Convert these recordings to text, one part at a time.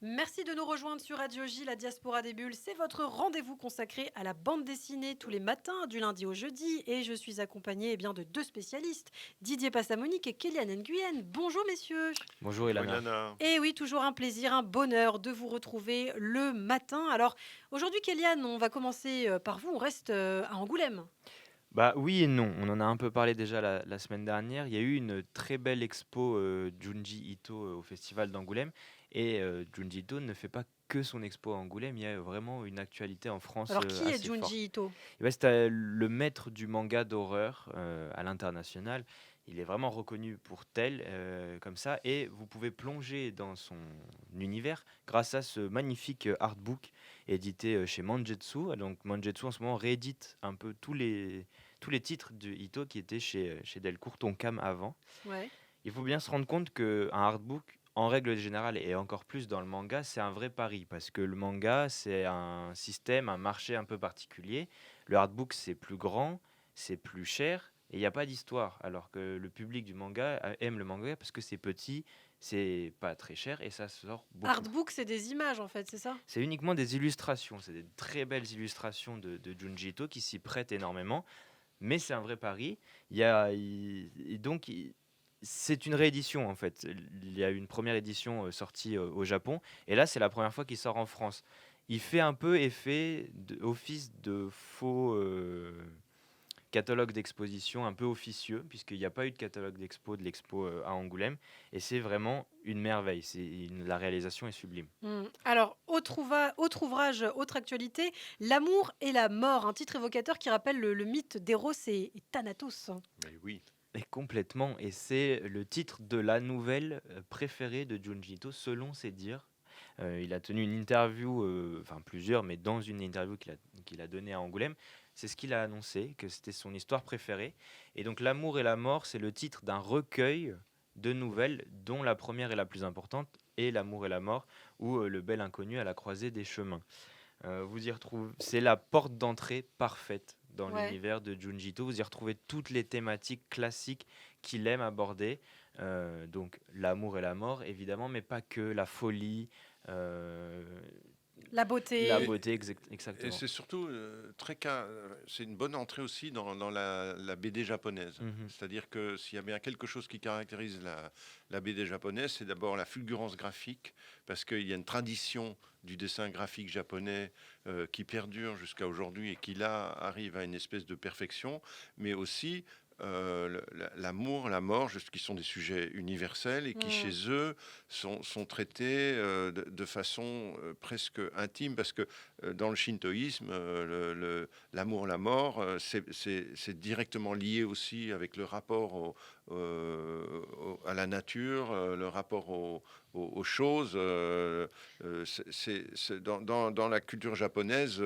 Merci de nous rejoindre sur Radio J, la Diaspora des Bulles. C'est votre rendez-vous consacré à la bande dessinée tous les matins, du lundi au jeudi. Et je suis accompagnée de deux spécialistes, Didier Passamonique et Kéliane Nguyen. Bonjour messieurs. Bonjour Bonjour Ilana. Ilana. Et oui, toujours un plaisir, un bonheur de vous retrouver le matin. Alors aujourd'hui Kéliane, on va commencer par vous. On reste à Angoulême. Bah oui et non, on en a un peu parlé déjà la semaine dernière. Il y a eu une très belle expo Junji Ito au festival d'Angoulême. Et Junji Ito ne fait pas que son expo à Angoulême, il y a vraiment une actualité en France Alors qui est assez forte. Junji Ito? Et bah, c'est le maître du manga d'horreur à l'international. Il est vraiment reconnu pour tel, comme ça, et vous pouvez plonger dans son univers grâce à ce magnifique artbook édité chez Mangetsu. Donc Mangetsu en ce moment réédite un peu tous les titres de Ito qui étaient chez Delcourt Tonkam avant. Ouais. Il faut bien se rendre compte qu'un artbook, en règle générale, et encore plus dans le manga, c'est un vrai pari. Parce que le manga, c'est un système, un marché un peu particulier. Le artbook, c'est plus grand, c'est plus cher, et il n'y a pas d'histoire. Alors que le public du manga aime le manga parce que c'est petit, c'est pas très cher, et ça sort beaucoup. Artbook, c'est des images en fait, c'est ça? C'est uniquement des illustrations, c'est des très belles illustrations de Junji Ito qui s'y prêtent énormément, mais c'est un vrai pari. Et donc, c'est une réédition en fait. Il y a eu une première édition sortie au Japon, et là c'est la première fois qu'il sort en France. Il fait un peu office de faux catalogue d'exposition, un peu officieux, puisqu'il n'y a pas eu de catalogue de l'expo à Angoulême, et c'est vraiment une merveille. La réalisation est sublime. Alors, autre ouvrage, autre actualité, L'amour et la mort, un titre évocateur qui rappelle le mythe d'Eros et Thanatos. Mais oui, Et complètement, et c'est le titre de la nouvelle préférée de Junji Ito, selon ses dires. Il a tenu une interview, enfin plusieurs, mais dans une interview qu'il a donnée à Angoulême, c'est ce qu'il a annoncé, que c'était son histoire préférée. Et donc L'amour et la mort, c'est le titre d'un recueil de nouvelles, dont la première et la plus importante est L'amour et la mort, ou Le bel inconnu à la croisée des chemins. Vous y retrouvez, c'est la porte d'entrée parfaite dans Ouais. l'univers de Junji Ito. Vous y retrouvez toutes les thématiques classiques qu'il aime aborder. Donc l'amour et la mort, évidemment, mais pas que, la folie, euh, La la beauté. beauté, et exactement. c'est surtout c'est une bonne entrée aussi dans la BD japonaise. Mhm. C'est-à-dire que s'il y a bien quelque chose qui caractérise la BD japonaise, c'est d'abord la fulgurance graphique, parce qu'il y a une tradition du dessin graphique japonais qui perdure jusqu'à aujourd'hui et qui là arrive à une espèce de perfection, mais aussi l'amour, la mort, qui sont des sujets universels et qui Hmm. chez eux sont traités de façon presque intime, parce que dans le shintoïsme, l'amour, la mort, c'est directement lié aussi avec le rapport à la nature, le rapport aux choses. Dans la culture japonaise,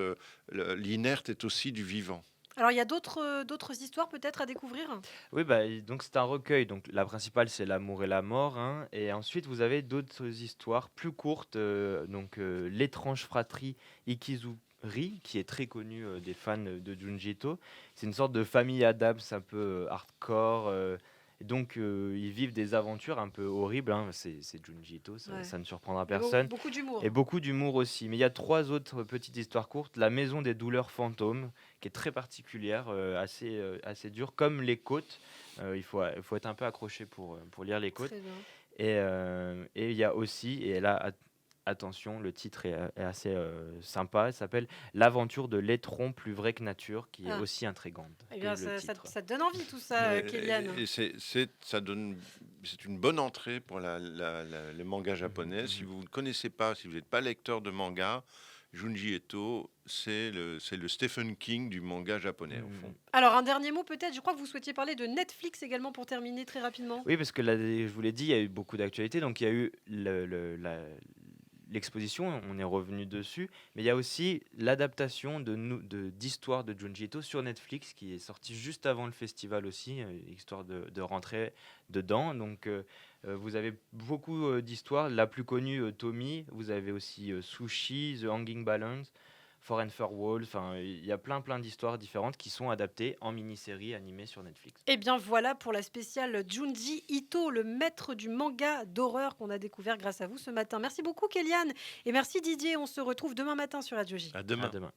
l'inerte est aussi du vivant. Alors, il y a d'autres histoires peut-être à découvrir? Oui, bah, donc c'est un recueil. Donc la principale, c'est L'amour et la mort, hein. Et ensuite, vous avez d'autres histoires plus courtes. L'étrange fratrie Ikizuri, qui est très connue des fans de Junji Ito. C'est une sorte de famille Adams un peu hardcore. Et donc, ils vivent des aventures un peu horribles, hein. C'est Junji Ito, ça, Ouais. ça ne surprendra Et personne. beaucoup Et d'humour. beaucoup d'humour aussi. Mais il y a trois autres petites histoires courtes. La maison des douleurs fantômes, qui est très particulière, assez dure, comme Les Côtes. Il faut être un peu accroché pour lire Les Côtes. Très bien. Et il y a aussi, et là, attention, le titre est assez sympa, il s'appelle L'aventure de l'étron plus vrai que nature, qui est Ah, aussi intrigante eh que bien, le ça, ça- titre. ça te donne envie tout ça, Kéliane. Et c'est une bonne entrée pour le manga Mhm, japonais. Si mhm. vous ne connaissez pas, si vous n'êtes pas lecteur de manga, Junji Ito, c'est le Stephen King du manga japonais, au fond. Mhm. Alors, un dernier mot peut-être. Je crois que vous souhaitiez parler de Netflix également pour terminer très rapidement. Oui, parce que là, je vous l'ai dit, il y a eu beaucoup d'actualités. Donc, il y a eu l'exposition, on est revenu dessus, mais il y a aussi l'adaptation d'histoires de Junji Ito sur Netflix qui est sortie juste avant le festival aussi, histoire de rentrer dedans. Donc, vous avez beaucoup d'histoires. La plus connue, Tommy. Vous avez aussi Sushi, The Hanging Balance. For and For Wall. Enfin, il y a plein d'histoires différentes qui sont adaptées en mini-série animée sur Netflix. Et bien voilà pour la spéciale Junji Ito, le maître du manga d'horreur qu'on a découvert grâce à vous ce matin. Merci beaucoup Kéliane et merci Didier. On se retrouve demain matin sur Radio J. À demain. À demain.